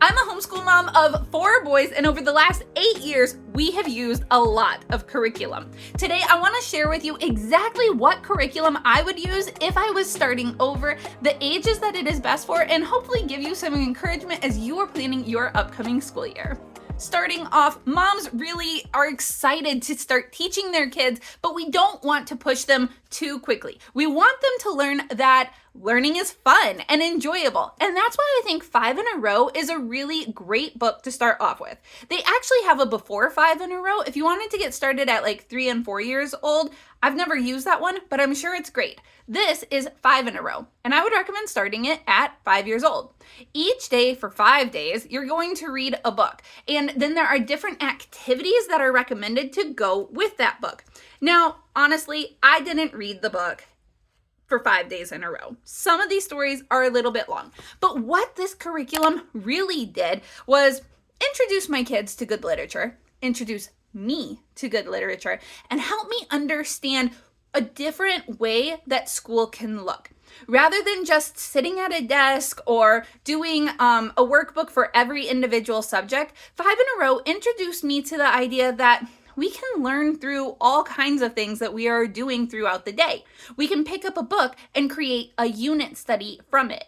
I'm a homeschool mom of 4 boys, and over the last 8 years, we have used a lot of curriculum. Today, I want to share with you exactly what curriculum I would use if I was starting over, the ages that it is best for, and hopefully give you some encouragement as you are planning your upcoming school year. Starting off, moms really are excited to start teaching their kids, but we don't want to push them too quickly. We want them to learn that learning is fun and enjoyable. And that's why I think 5 in a Row is a really great book to start off with. They actually have a before 5 in a Row. If you wanted to get started at like 3 and 4 years old, I've never used that one, but I'm sure it's great. This is 5 in a Row, and I would recommend starting it at 5 years old. Each day for 5 days, you're going to read a book, and then there are different activities that are recommended to go with that book. Now, honestly, I didn't read the book for 5 days in a row. Some of these stories are a little bit long, but what this curriculum really did was introduce my kids to good literature, introduce me to good literature, and help me understand a different way that school can look. Rather than just sitting at a desk or doing a workbook for every individual subject, 5 in a Row introduced me to the idea that we can learn through all kinds of things that we are doing throughout the day. We can pick up a book and create a unit study from it.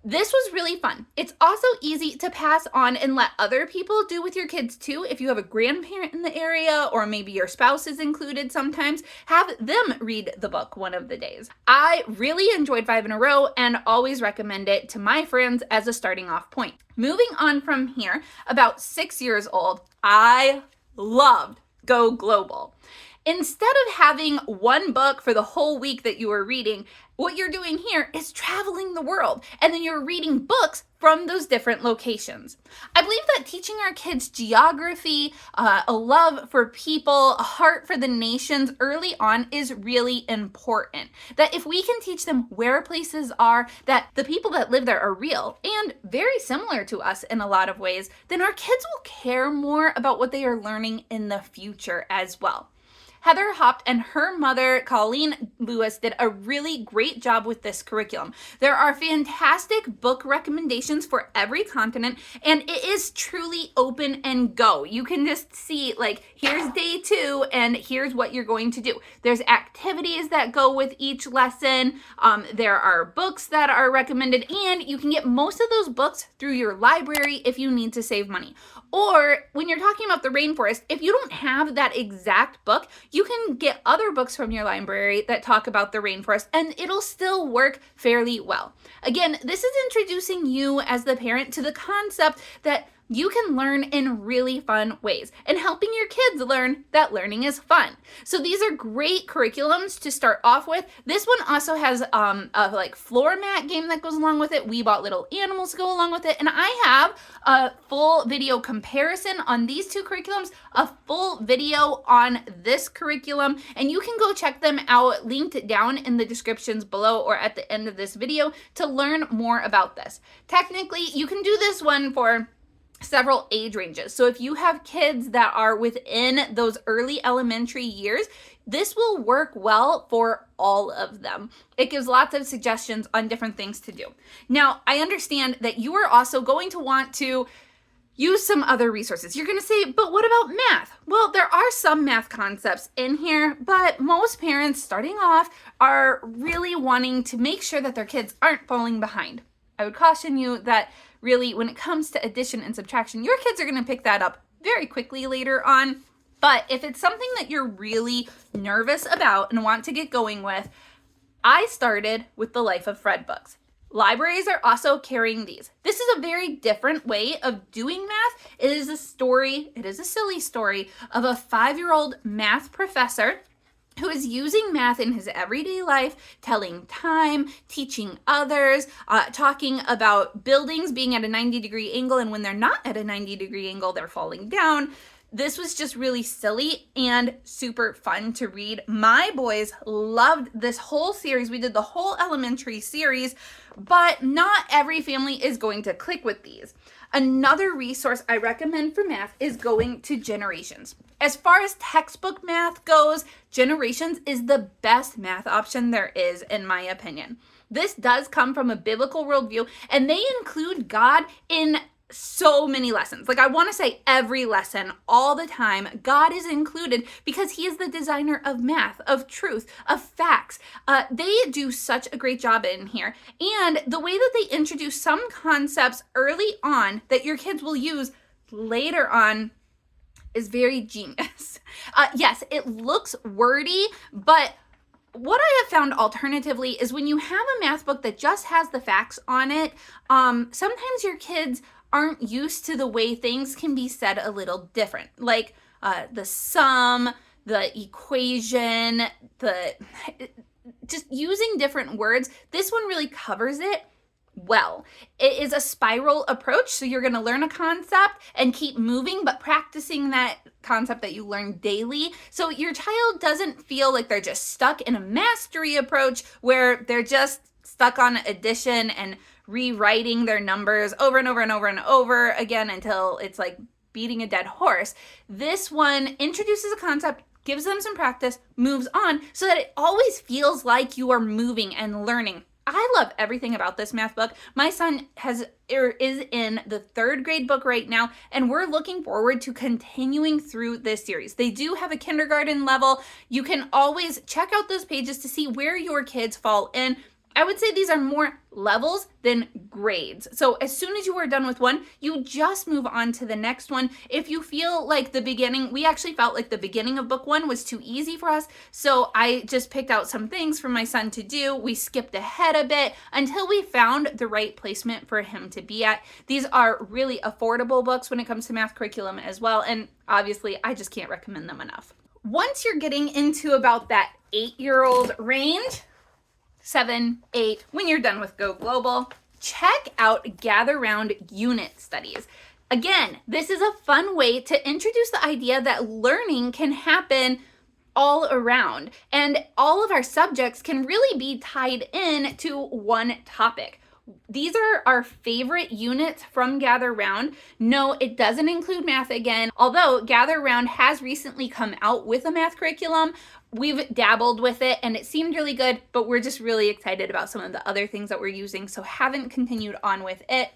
This was really fun. It's also easy to pass on and let other people do with your kids too. If you have a grandparent in the area, or maybe your spouse is included sometimes, have them read the book one of the days. I really enjoyed 5 in a Row and always recommend it to my friends as a starting off point. Moving on from here, about 6 years old, I loved Go Global. Instead of having one book for the whole week that you are reading, what you're doing here is traveling the world, and then you're reading books from those different locations. I believe that teaching our kids geography, a love for people, a heart for the nations early on is really important. That if we can teach them where places are, that the people that live there are real and very similar to us in a lot of ways, then our kids will care more about what they are learning in the future as well. Heather Hopt and her mother, Colleen Lewis, did a really great job with this curriculum. There are fantastic book recommendations for every continent, and it is truly open and go. You can just see, like, here's day 2, and here's what you're going to do. There's activities that go with each lesson. There are books that are recommended, and you can get most of those books through your library if you need to save money. Or when you're talking about the rainforest, if you don't have that exact book, you can get other books from your library that talk about the rainforest, and it'll still work fairly well. Again, this is introducing you as the parent to the concept that you can learn in really fun ways and helping your kids learn that learning is fun. So these are great curriculums to start off with. This one also has a like floor mat game that goes along with it. We bought little animals to go along with it. And I have a full video comparison on these two curriculums, a full video on this curriculum, and you can go check them out linked down in the descriptions below or at the end of this video to learn more about this. Technically, you can do this one for several age ranges. So if you have kids that are within those early elementary years, this will work well for all of them. It gives lots of suggestions on different things to do. Now, I understand that you are also going to want to use some other resources. You're going to say, but what about math? Well, there are some math concepts in here, but most parents starting off are really wanting to make sure that their kids aren't falling behind. I would caution you that really, when it comes to addition and subtraction, your kids are going to pick that up very quickly later on. But if it's something that you're really nervous about and want to get going with, I started with the Life of Fred books. Libraries are also carrying these. This is a very different way of doing math. It is a silly story of a 5-year-old math professor who is using math in his everyday life, telling time, teaching others, talking about buildings being at a 90-degree angle, and when they're not at a 90-degree angle, they're falling down. This was just really silly and super fun to read. My boys loved this whole series. We did the whole elementary series, but not every family is going to click with these. Another resource I recommend for math is going to Generations. As far as textbook math goes, Generations is the best math option there is, in my opinion. This does come from a biblical worldview, and they include God in so many lessons. Like, I want to say every lesson all the time, God is included because he is the designer of math, of truth, of facts. They do such a great job in here. And the way that they introduce some concepts early on that your kids will use later on is very genius. Yes, it looks wordy, but what I have found alternatively is when you have a math book that just has the facts on it, sometimes your kids aren't used to the way things can be said a little different. Like the sum, the equation, just using different words. This one really covers it well. It is a spiral approach, so you're going to learn a concept and keep moving, but practicing that concept that you learn daily, so your child doesn't feel like they're just stuck in a mastery approach where they're just stuck on addition and rewriting their numbers over and over and over and over again until it's like beating a dead horse. This one introduces a concept, gives them some practice, moves on, so that it always feels like you are moving and learning. I love everything about this math book. My son is in the 3rd grade book right now, and we're looking forward to continuing through this series. They do have a kindergarten level. You can always check out those pages to see where your kids fall in. I would say these are more levels than grades. So as soon as you are done with one, you just move on to the next one. If you feel like the beginning, we actually felt like the beginning of book 1 was too easy for us. So I just picked out some things for my son to do. We skipped ahead a bit until we found the right placement for him to be at. These are really affordable books when it comes to math curriculum as well. And obviously, I just can't recommend them enough. Once you're getting into about that 8-year-old range, 7, 8, when you're done with Go Global, check out Gather Round unit studies. Again, this is a fun way to introduce the idea that learning can happen all around, and all of our subjects can really be tied in to one topic. These are our favorite units from Gather Round. No, it doesn't include math again, although Gather Round has recently come out with a math curriculum. We've dabbled with it and it seemed really good, but we're just really excited about some of the other things that we're using, so haven't continued on with it.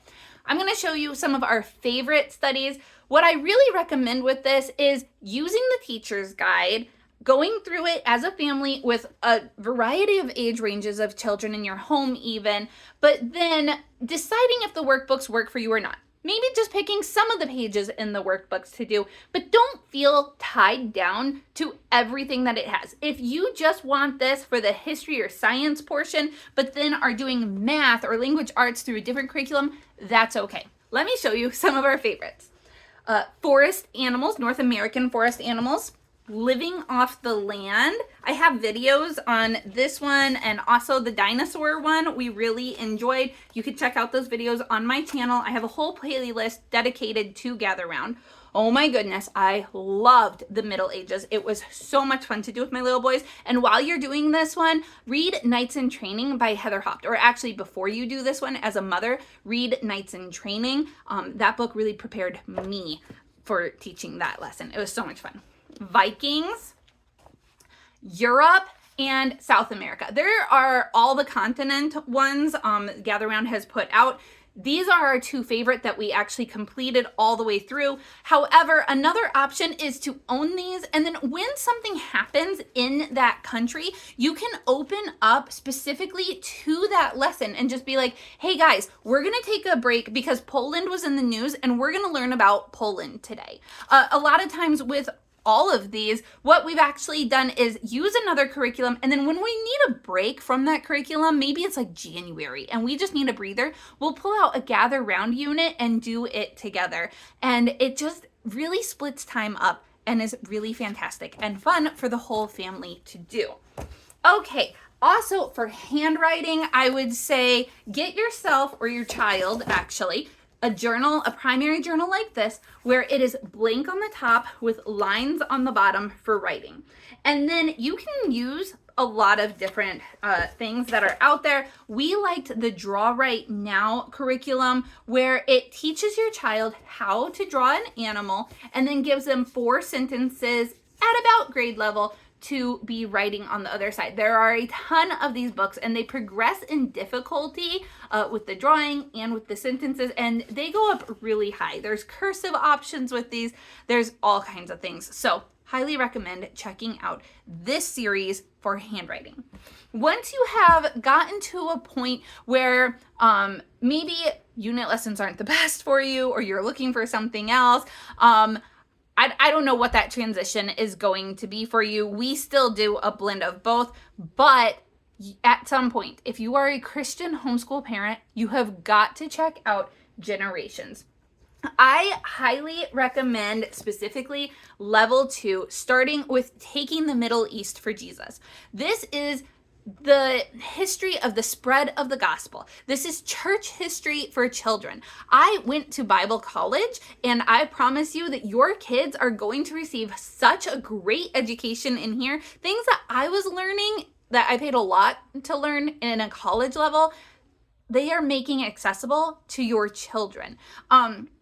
I'm going to show you some of our favorite studies. What I really recommend with this is using the teacher's guide, going through it as a family with a variety of age ranges of children in your home even, but then deciding if the workbooks work for you or not. Maybe just picking some of the pages in the workbooks to do, but don't feel tied down to everything that it has. If you just want this for the history or science portion, but then are doing math or language arts through a different curriculum, that's okay. Let me show you some of our favorites. Forest animals, North American forest animals. Living off the land. I have videos on this one and also the dinosaur one we really enjoyed. You can check out those videos on my channel. I have a whole playlist dedicated to Gather Round. Oh my goodness, I loved the Middle Ages. It was so much fun to do with my little boys. And while you're doing this one, read Knights in Training by Heather Haupt. Or actually, before you do this one as a mother, read Knights in Training. That book really prepared me for teaching that lesson. It was so much fun. Vikings, Europe, and South America. There are all the continent ones Gather Round has put out. These are our 2 favorite that we actually completed all the way through. However, another option is to own these, and then when something happens in that country, you can open up specifically to that lesson and just be like, hey guys, we're gonna take a break because Poland was in the news and we're gonna learn about Poland today. A lot of times with all of these, what we've actually done is use another curriculum, and then when we need a break from that curriculum, maybe it's like January and we just need a breather, we'll pull out a Gather Round unit and do it together. And it just really splits time up and is really fantastic and fun for the whole family to do. Okay, also for handwriting, I would say get yourself, or your child actually, a journal, a primary journal like this, where it is blank on the top with lines on the bottom for writing. And then you can use a lot of different things that are out there. We liked the Draw Right Now curriculum, where it teaches your child how to draw an animal and then gives them 4 sentences at about grade level to be writing on the other side. There are a ton of these books, and they progress in difficulty with the drawing and with the sentences, and they go up really high. There's cursive options with these. There's all kinds of things. So highly recommend checking out this series for handwriting. Once you have gotten to a point where maybe unit lessons aren't the best for you, or you're looking for something else, I don't know what that transition is going to be for you. We still do a blend of both, but at some point, if you are a Christian homeschool parent, you have got to check out Generations. I highly recommend specifically level 2, starting with Taking the Middle East for Jesus. This is the history of the spread of the gospel. This is church history for children. I went to Bible college, and I promise you that your kids are going to receive such a great education in here. Things that I was learning that I paid a lot to learn in a college level, they are making accessible to your children.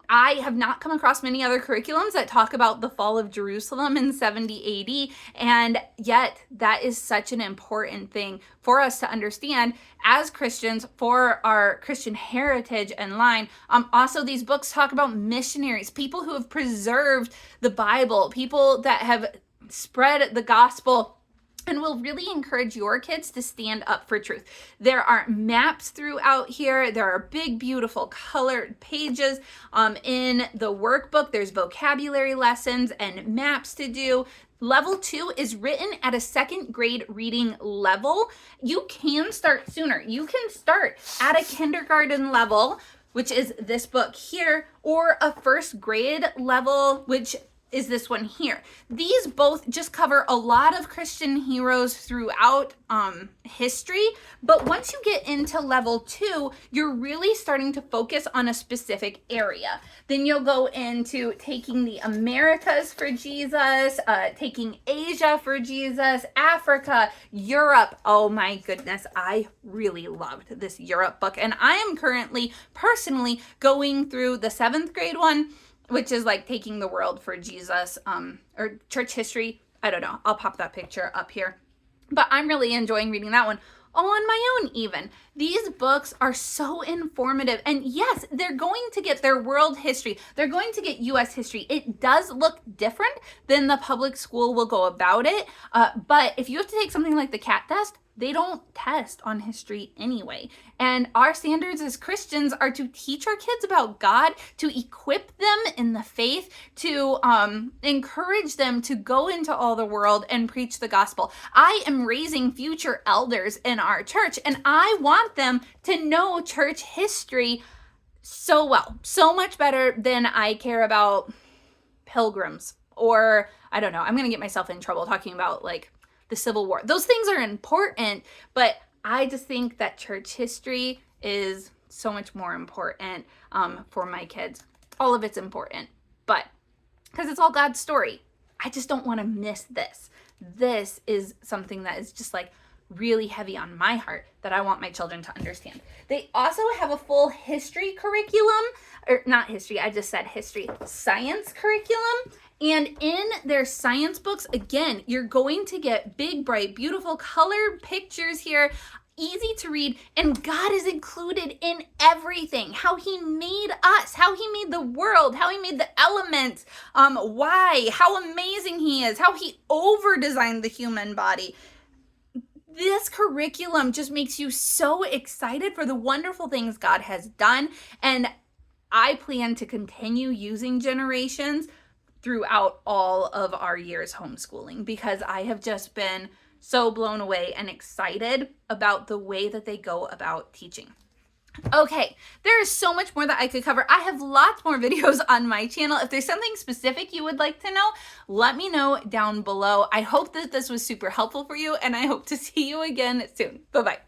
I have not come across many other curriculums that talk about the fall of Jerusalem in 70 AD, and yet that is such an important thing for us to understand as Christians, for our Christian heritage and line. Also, these books talk about missionaries, people who have preserved the Bible, people that have spread the gospel, and will really encourage your kids to stand up for truth. There are maps throughout here. There are big, beautiful colored pages. In the workbook, there's vocabulary lessons and maps to do. Level 2 is written at a 2nd grade reading level. You can start sooner. You can start at a kindergarten level, which is this book here, or a 1st grade level, which is this one here. These both just cover a lot of Christian heroes throughout history, but once you get into level 2, you're really starting to focus on a specific area. Then you'll go into Taking the Americas for Jesus, Taking Asia for Jesus, Africa, Europe. Oh my goodness, I really loved this Europe book, and I am currently personally going through the 7th grade one, which is like Taking the World for Jesus, or church history. I don't know. I'll pop that picture up here. But I'm really enjoying reading that one all on my own even. These books are so informative. And yes, they're going to get their world history. They're going to get U.S. history. It does look different than the public school will go about it. But if you have to take something like the CAT test, they don't test on history anyway. And our standards as Christians are to teach our kids about God, to equip them in the faith, to encourage them to go into all the world and preach the gospel. I am raising future elders in our church, and I want them to know church history so well, so much better than I care about pilgrims, or I don't know, I'm going to get myself in trouble talking about like the Civil War. Those things are important, but I just think that church history is so much more important for my kids. All of it's important, but because it's all God's story, I just don't want to miss this. This is something that is just like really heavy on my heart that I want my children to understand. They also have a full history curriculum, or not history, I just said history, science curriculum. And in their science books, again, you're going to get big, bright, beautiful colored pictures here, easy to read, and God is included in everything. How he made us, how he made the world, how he made the elements, why, how amazing he is, how he over-designed the human body. This curriculum just makes you so excited for the wonderful things God has done. And I plan to continue using Generations throughout all of our years homeschooling, because I have just been so blown away and excited about the way that they go about teaching. Okay, there is so much more that I could cover. I have lots more videos on my channel. If there's something specific you would like to know, let me know down below. I hope that this was super helpful for you, and I hope to see you again soon. Bye-bye.